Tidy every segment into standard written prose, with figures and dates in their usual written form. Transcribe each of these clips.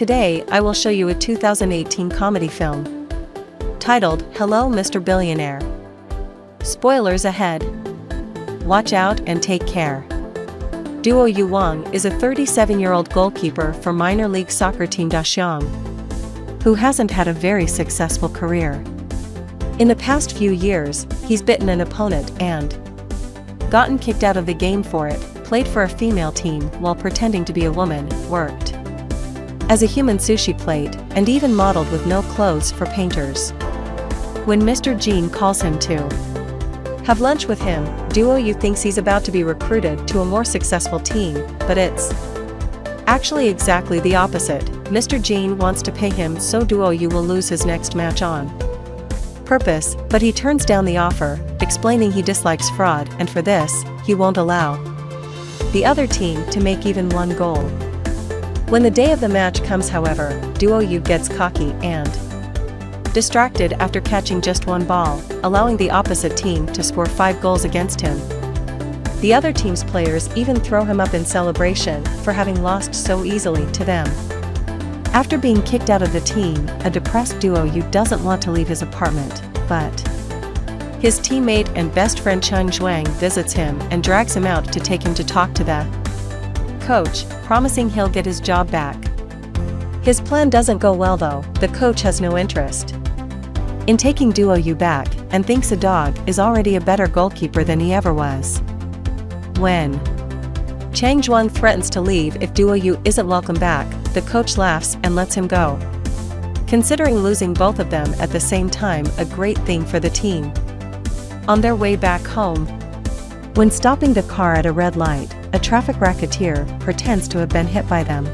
Today, I will show you a 2018 comedy film titled, Hello, Mr. Billionaire. Spoilers ahead. Watch out and take care. Duo Yu Wang is a 37-year-old goalkeeper for minor league soccer team Dashang, who hasn't had a very successful career. In the past few years, he's bitten an opponent and gotten kicked out of the game for it, played for a female team while pretending to be a woman, worked as a human sushi plate, and even modeled with no clothes for painters. When Mr. Jean calls him to have lunch with him, Duo Yu thinks he's about to be recruited to a more successful team, but it's actually exactly the opposite. Mr. Jean wants to pay him so Duo Yu will lose his next match on purpose, but he turns down the offer, explaining he dislikes fraud, and for this, he won't allow the other team to make even one goal. When the day of the match comes, however, Duo Yu gets cocky and distracted after catching just one ball, allowing the opposite team to score 5 goals against him. The other team's players even throw him up in celebration for having lost so easily to them. After being kicked out of the team, a depressed Duo Yu doesn't want to leave his apartment, but his teammate and best friend Cheng Zhuang visits him and drags him out to take him to talk to the coach, promising he'll get his job back. His plan doesn't go well though. The coach has no interest in taking Duo Yu back, and thinks a dog is already a better goalkeeper than he ever was. When Cheng Zhuang threatens to leave if Duo Yu isn't welcome back, the coach laughs and lets him go, considering losing both of them at the same time a great thing for the team. On their way back home, when stopping the car at a red light, a traffic racketeer pretends to have been hit by them.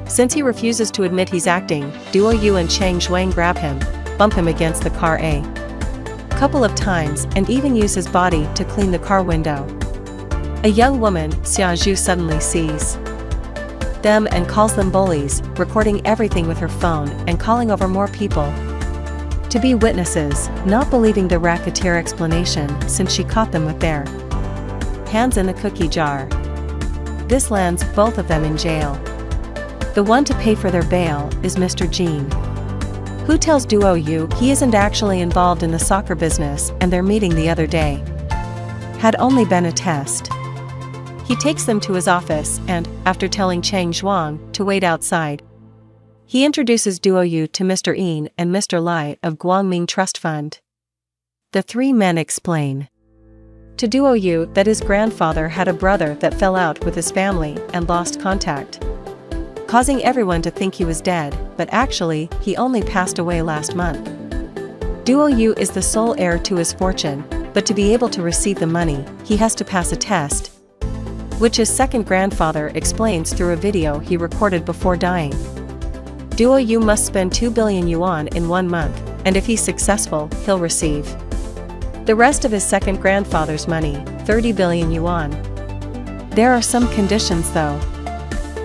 Since he refuses to admit he's acting, Duo Yu and Cheng Zhuang grab him, bump him against the car a couple of times, and even use his body to clean the car window. A young woman, Xia Zhu, suddenly sees them and calls them bullies, recording everything with her phone and calling over more people to be witnesses, not believing the racketeer explanation since she caught them with their hands in the cookie jar. This lands both of them in jail. The one to pay for their bail is Mr. Jean, who tells Duo Yu he isn't actually involved in the soccer business and their meeting the other day had only been a test. He takes them to his office and, after telling Cheng Zhuang to wait outside, he introduces Duo Yu to Mr. Yin and Mr. Lai of Guangming Trust Fund. The three men explain to Duo Yu that his grandfather had a brother that fell out with his family and lost contact, causing everyone to think he was dead, but actually, he only passed away last month. Duo Yu is the sole heir to his fortune, but to be able to receive the money, he has to pass a test, which his second grandfather explains through a video he recorded before dying. Duo Yu must spend 2 billion yuan in 1 month, and if he's successful, he'll receive the rest of his second grandfather's money, 30 billion yuan. There are some conditions though.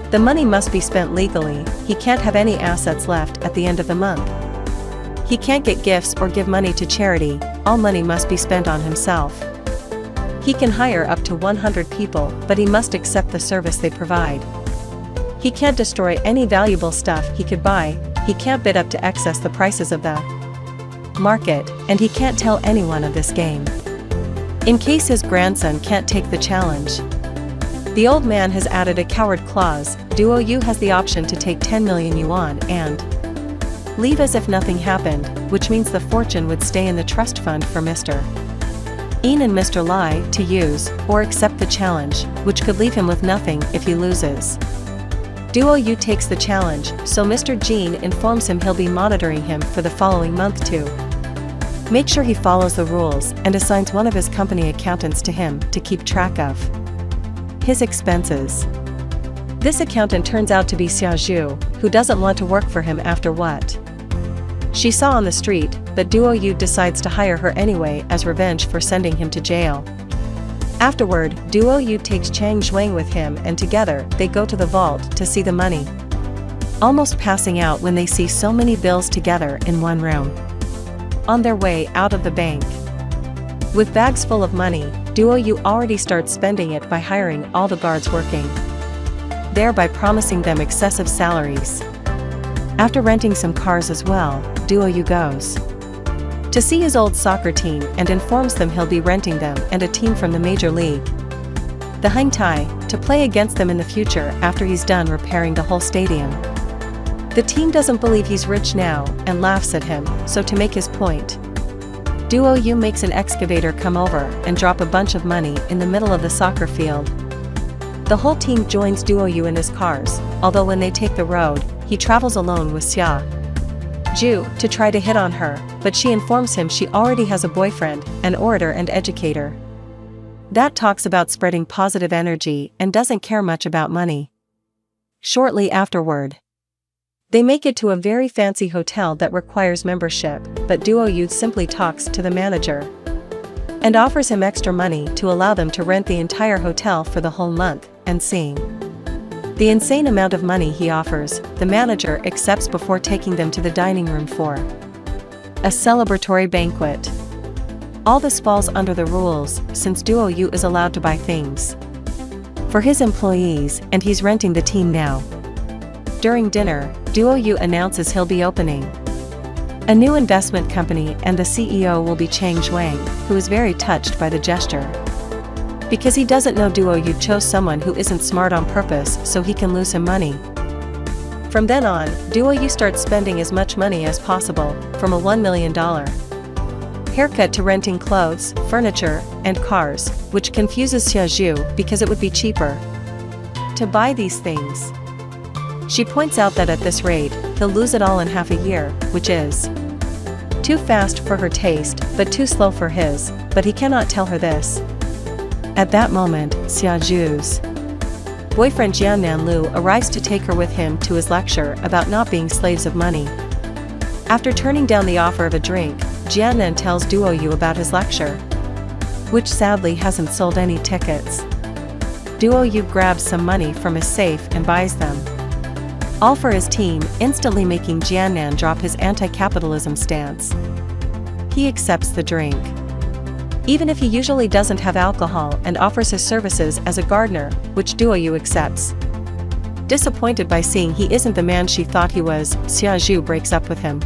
The money must be spent legally, he can't have any assets left at the end of the month. He can't get gifts or give money to charity, all money must be spent on himself. He can hire up to 100 people, but he must accept the service they provide. He can't destroy any valuable stuff he could buy, he can't bid up to excess the prices of the market, and he can't tell anyone of this game, in case his grandson can't take the challenge. The old man has added a coward clause. Duo Yu has the option to take 10 million yuan and leave as if nothing happened, which means the fortune would stay in the trust fund for Mr. Yin and Mr. Lai to use, or accept the challenge, which could leave him with nothing if he loses. Duo Yu takes the challenge, so Mr. Jean informs him he'll be monitoring him for the following month to make sure he follows the rules, and assigns one of his company accountants to him to keep track of his expenses. This accountant turns out to be Xia Zhu, who doesn't want to work for him after what she saw on the street, but Duo Yu decides to hire her anyway as revenge for sending him to jail. Afterward, Duo Yu takes Cheng Zhuang with him and together they go to the vault to see the money, almost passing out when they see so many bills together in one room. On their way out of the bank, with bags full of money, Duo Yu already starts spending it by hiring all the guards working there by promising them excessive salaries. After renting some cars as well, Duo Yu goes to see his old soccer team and informs them he'll be renting them and a team from the Major League, the Hang Tai, to play against them in the future after he's done repairing the whole stadium. The team doesn't believe he's rich now and laughs at him, so to make his point, Duo Yu makes an excavator come over and drop a bunch of money in the middle of the soccer field. The whole team joins Duo Yu in his cars, although when they take the road, he travels alone with Xia Ju to try to hit on her, but she informs him she already has a boyfriend, an orator and educator that talks about spreading positive energy and doesn't care much about money. Shortly afterward, they make it to a very fancy hotel that requires membership, but Duo Yu simply talks to the manager and offers him extra money to allow them to rent the entire hotel for the whole month, and seeing the insane amount of money he offers, the manager accepts before taking them to the dining room for a celebratory banquet. All this falls under the rules, since Duo Yu is allowed to buy things for his employees and he's renting the team now. During dinner, Duo Yu announces he'll be opening a new investment company and the CEO will be Chang Zhuang, who is very touched by the gesture, because he doesn't know Duo Yu chose someone who isn't smart on purpose so he can lose him money. From then on, Duo Yu starts spending as much money as possible, from a $1 million haircut to renting clothes, furniture, and cars, which confuses Xia Ju because it would be cheaper to buy these things. She points out that at this rate, he'll lose it all in half a year, which is too fast for her taste, but too slow for his, but he cannot tell her this. At that moment, Xia Ju's boyfriend Jiannan Lu arrives to take her with him to his lecture about not being slaves of money. After turning down the offer of a drink, Jiannan tells Duo Yu about his lecture, which sadly hasn't sold any tickets. Duo Yu grabs some money from his safe and buys them, all for his team, instantly making Jiannan drop his anti-capitalism stance. He accepts the drink, even if he usually doesn't have alcohol, and offers his services as a gardener, which Duo Yu accepts. Disappointed by seeing he isn't the man she thought he was, Xia Ju breaks up with him.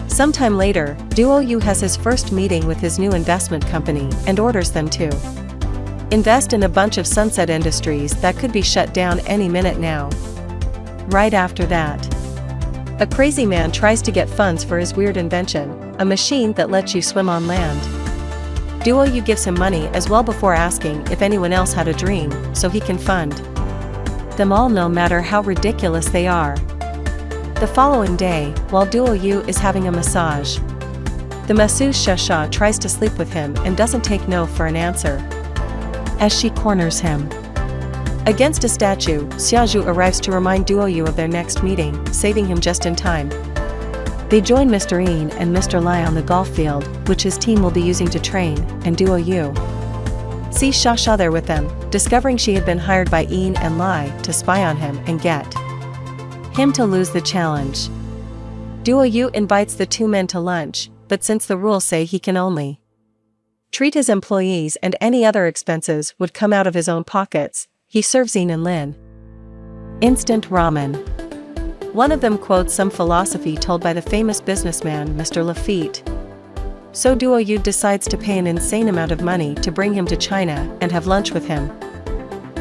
Sometime later, Duo Yu has his first meeting with his new investment company and orders them to invest in a bunch of sunset industries that could be shut down any minute now. Right after that, a crazy man tries to get funds for his weird invention, a machine that lets you swim on land. Duo Yu gives him money as well before asking if anyone else had a dream, so he can fund them all no matter how ridiculous they are. The following day, while Duo Yu is having a massage, the masseuse Shasha tries to sleep with him and doesn't take no for an answer, as she corners him against a statue. Xia Ju arrives to remind Duo Yu of their next meeting, saving him just in time. They join Mr. Yin and Mr. Lai on the golf field, which his team will be using to train, and Duo Yu sees Shasha there with them, discovering she had been hired by Yin and Lai to spy on him and get him to lose the challenge. Duo Yu invites the two men to lunch, but since the rules say he can only treat his employees and any other expenses would come out of his own pockets, he serves Yin and Lin instant ramen. One of them quotes some philosophy told by the famous businessman Mr. Lafitte. So Duo Yu decides to pay an insane amount of money to bring him to China and have lunch with him.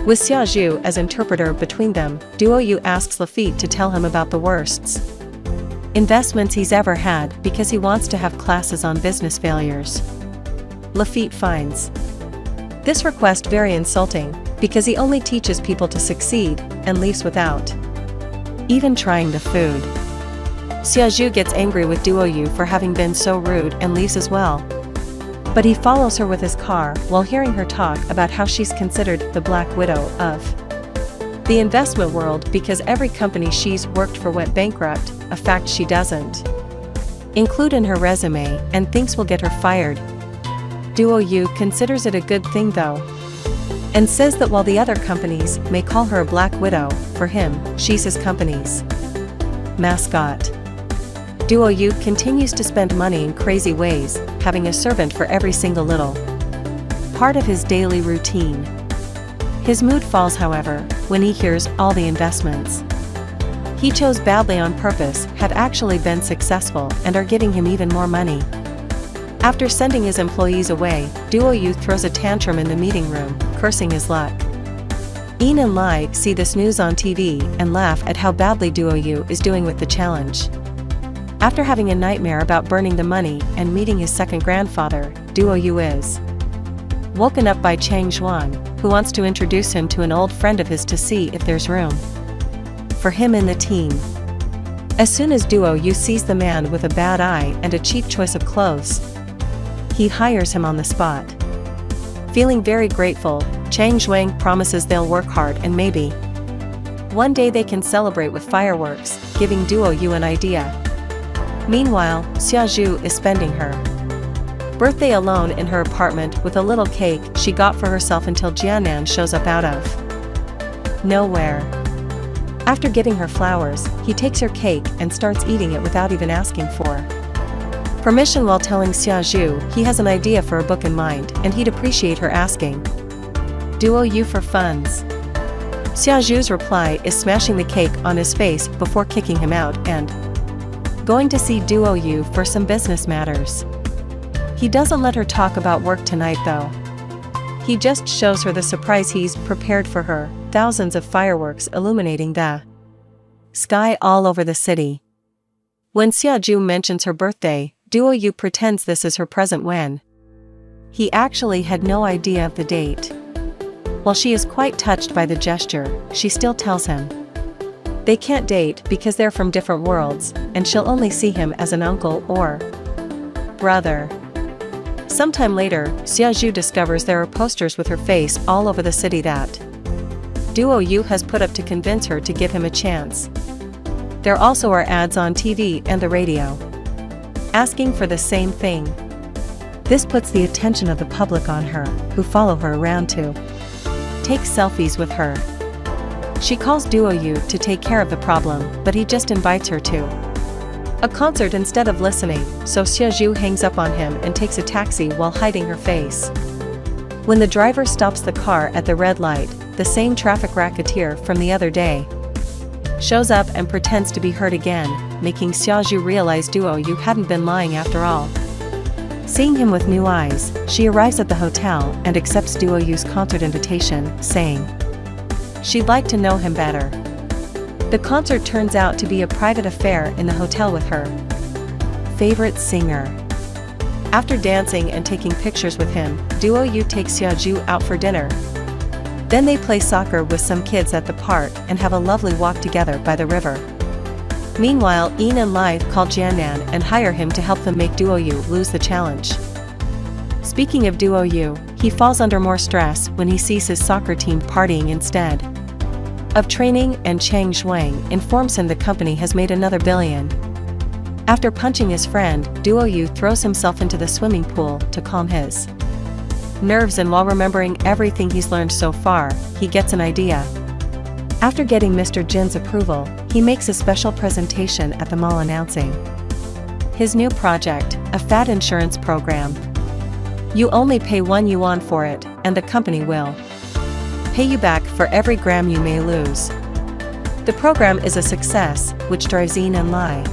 With Xia Ju as interpreter between them, Duo Yu asks Lafitte to tell him about the worst investments he's ever had because he wants to have classes on business failures. Lafitte finds this request very insulting, because he only teaches people to succeed, and leaves without even trying the food. Xia Ju gets angry with Duo Yu for having been so rude and leaves as well. But he follows her with his car while hearing her talk about how she's considered the Black Widow of the investment world because every company she's worked for went bankrupt, a fact she doesn't include in her resume and thinks will get her fired. Duo Yu considers it a good thing though, and says that while the other companies may call her a Black Widow, for him, she's his company's mascot. Duo Yu continues to spend money in crazy ways, having a servant for every single little part of his daily routine. His mood falls, however, when he hears all the investments He chose badly on purpose, have actually been successful and are giving him even more money. After sending his employees away, Duo Yu throws a tantrum in the meeting room, cursing his luck. Ian and Lai see this news on TV and laugh at how badly Duo Yu is doing with the challenge. After having a nightmare about burning the money and meeting his second grandfather, Duo Yu is woken up by Chang Zhuang, who wants to introduce him to an old friend of his to see if there's room for him in the team. As soon as Duo Yu sees the man with a bad eye and a cheap choice of clothes, he hires him on the spot. Feeling very grateful, Chang Zhuang promises they'll work hard and maybe one day they can celebrate with fireworks, giving Duo Yu an idea. Meanwhile, Xiaozhu is spending her birthday alone in her apartment with a little cake she got for herself until Jianan shows up out of nowhere. After giving her flowers, he takes her cake and starts eating it without even asking for permission while telling Xiaozhu he has an idea for a book in mind and he'd appreciate her asking Duo Yu for funds. Xiaozhu's reply is smashing the cake on his face before kicking him out and going to see Duo Yu for some business matters. He doesn't let her talk about work tonight though. He just shows her the surprise he's prepared for her, thousands of fireworks illuminating the sky all over the city. When Xiaozhu mentions her birthday, Duo Yu pretends this is her present when he actually had no idea of the date. While she is quite touched by the gesture, she still tells him they can't date because they're from different worlds, and she'll only see him as an uncle or brother. Sometime later, Xiaozhu discovers there are posters with her face all over the city that Duo Yu has put up to convince her to give him a chance. There also are ads on TV and the radio asking for the same thing. This puts the attention of the public on her, who follow her around to take selfies with her. She calls Duo Yu to take care of the problem, but he just invites her to a concert instead of listening, so Xiaozhu hangs up on him and takes a taxi while hiding her face. When the driver stops the car at the red light, the same traffic racketeer from the other day shows up and pretends to be hurt again, making Xiaozhu realize Duo Yu hadn't been lying after all. Seeing him with new eyes, she arrives at the hotel and accepts Duo Yu's concert invitation, saying she'd like to know him better. The concert turns out to be a private affair in the hotel with her favorite singer. After dancing and taking pictures with him, Duo Yu takes Xiaozhu out for dinner. Then they play soccer with some kids at the park and have a lovely walk together by the river. Meanwhile, Ian and Lai call Jianan and hire him to help them make Duo Yu lose the challenge. Speaking of Duo Yu, he falls under more stress when he sees his soccer team partying instead of training, and Chang Zhuang informs him the company has made another billion. After punching his friend, Duo Yu throws himself into the swimming pool to calm his nerves, and while remembering everything he's learned so far, he gets an idea. After getting Mr. Jin's approval, he makes a special presentation at the mall announcing his new project, a fat insurance program. You only pay 1 yuan for it, and the company will pay you back for every gram you may lose. The program is a success, which drives Ian and Lai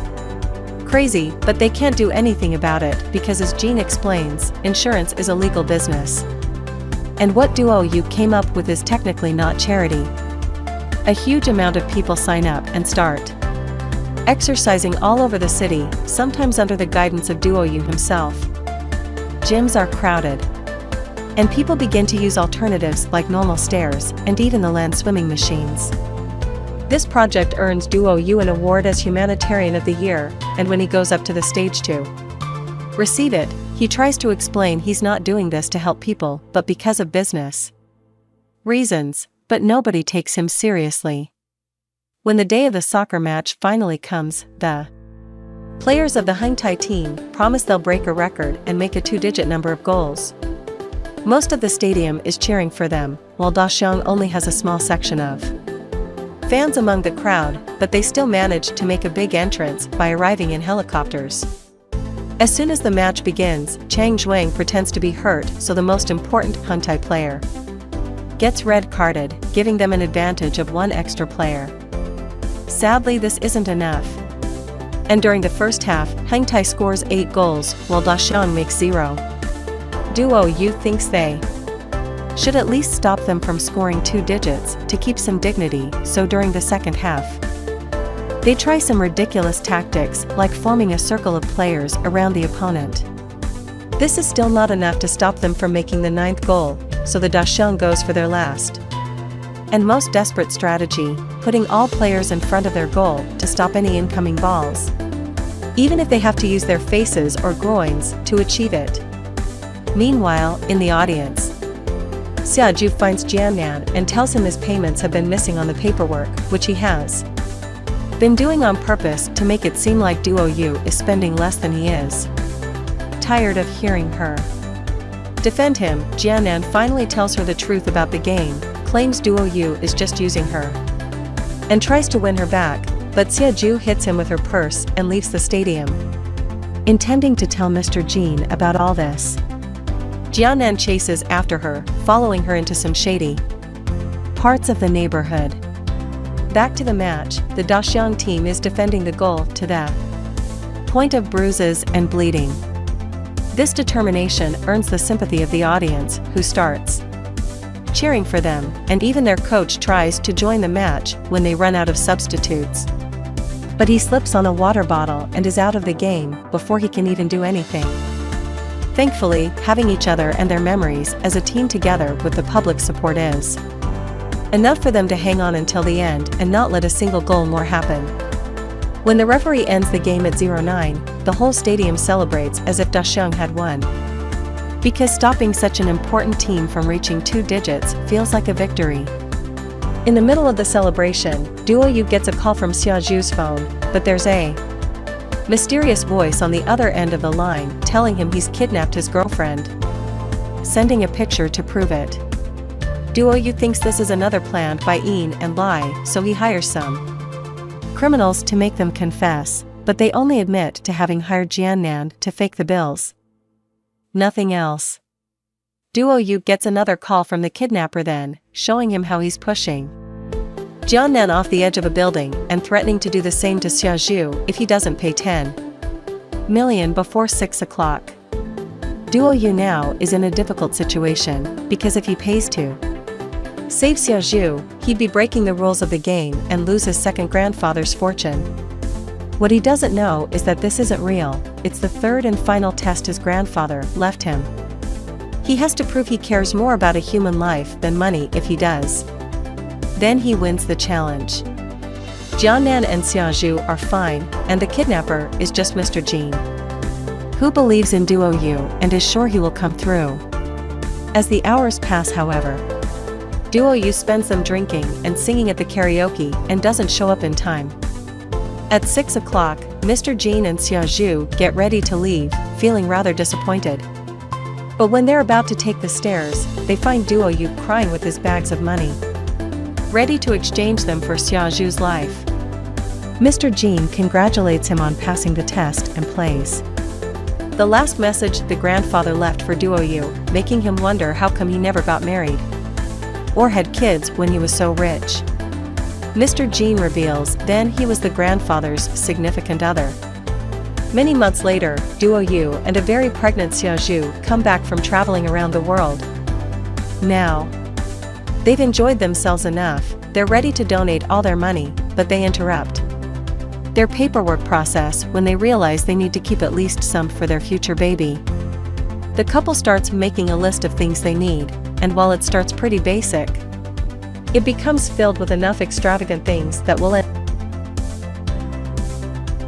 crazy, but they can't do anything about it because, as Jean explains, insurance is a legal business. And what Duo Yu came up with is technically not charity. A huge amount of people sign up and start exercising all over the city, sometimes under the guidance of Duo Yu himself. Gyms are crowded, and people begin to use alternatives like normal stairs and even the land swimming machines. This project earns Duo Yu an award as Humanitarian of the Year, and when he goes up to the stage to receive it, he tries to explain he's not doing this to help people but because of business reasons, but nobody takes him seriously. When the day of the soccer match finally comes, the players of the Hengtai team promise they'll break a record and make a 2-digit number of goals. Most of the stadium is cheering for them, while Daxiang only has a small section of fans among the crowd, but they still manage to make a big entrance by arriving in helicopters. As soon as the match begins, Chang Zhuang pretends to be hurt, so the most important Hengtai player gets red carded, giving them an advantage of 1 extra player. Sadly, this isn't enough. And during the first half, Hengtai scores 8 goals, while Daxiang makes 0. Duo Yu thinks they should at least stop them from scoring 2 digits to keep some dignity, so during the second half, they try some ridiculous tactics like forming a circle of players around the opponent. This is still not enough to stop them from making the 9th goal, so the Daxiang goes for their last and most desperate strategy, putting all players in front of their goal to stop any incoming balls, even if they have to use their faces or groins to achieve it. Meanwhile, in the audience, Xiaju finds Jiannan and tells him his payments have been missing on the paperwork, which he has been doing on purpose to make it seem like Duo Yu is spending less than he is. Tired of hearing her defend him, Jiannan finally tells her the truth about the game, claims Duo Yu is just using her, and tries to win her back, but Xiaju hits him with her purse and leaves the stadium, intending to tell Mr. Jean about all this. Jiannan chases after her, following her into some shady parts of the neighborhood. Back to the match, the Daxiang team is defending the goal to the point of bruises and bleeding. This determination earns the sympathy of the audience, who starts cheering for them, and even their coach tries to join the match when they run out of substitutes. But he slips on a water bottle and is out of the game before he can even do anything. Thankfully, having each other and their memories as a team together with the public support is enough for them to hang on until the end and not let a single goal more happen. When the referee ends the game at 0-9, the whole stadium celebrates as if Daxiang had won, because stopping such an important team from reaching 2 digits feels like a victory. In the middle of the celebration, Duo Yu gets a call from Xiaju's phone, but there's a mysterious voice on the other end of the line telling him he's kidnapped his girlfriend, sending a picture to prove it. Duo Yu thinks this is another planned by Yin and Lai, so he hires some criminals to make them confess, but they only admit to having hired Jiannan to fake the bills. Nothing else. Duo Yu gets another call from the kidnapper then, showing him how he's pushing Jiannan off the edge of a building and threatening to do the same to Xiaju if he doesn't pay 10 million before 6 o'clock. Duo Yu now is in a difficult situation, because if he pays to save Xiaju, he'd be breaking the rules of the game and lose his second grandfather's fortune. What he doesn't know is that this isn't real, it's the third and final test his grandfather left him. He has to prove he cares more about a human life than money. If he does, then he wins the challenge. Jiannan and Xiaju are fine, and the kidnapper is just Mr. Jean, who believes in Duo Yu and is sure he will come through. As the hours pass, however, Duo Yu spends them drinking and singing at the karaoke and doesn't show up in time. At 6 o'clock, Mr. Jean and Xiaju get ready to leave, feeling rather disappointed. But when they're about to take the stairs, they find Duo Yu crying with his bags of money, ready to exchange them for Xiaju's life. Mr. Jean congratulates him on passing the test and plays the last message the grandfather left for Duo Yu, making him wonder how come he never got married or had kids when he was so rich. Mr. Jean reveals then he was the grandfather's significant other. Many months later, Duo Yu and a very pregnant Xiaju come back from traveling around the world. Now, they've enjoyed themselves enough, they're ready to donate all their money, but they interrupt their paperwork process when they realize they need to keep at least some for their future baby. The couple starts making a list of things they need, and while it starts pretty basic, it becomes filled with enough extravagant things that will end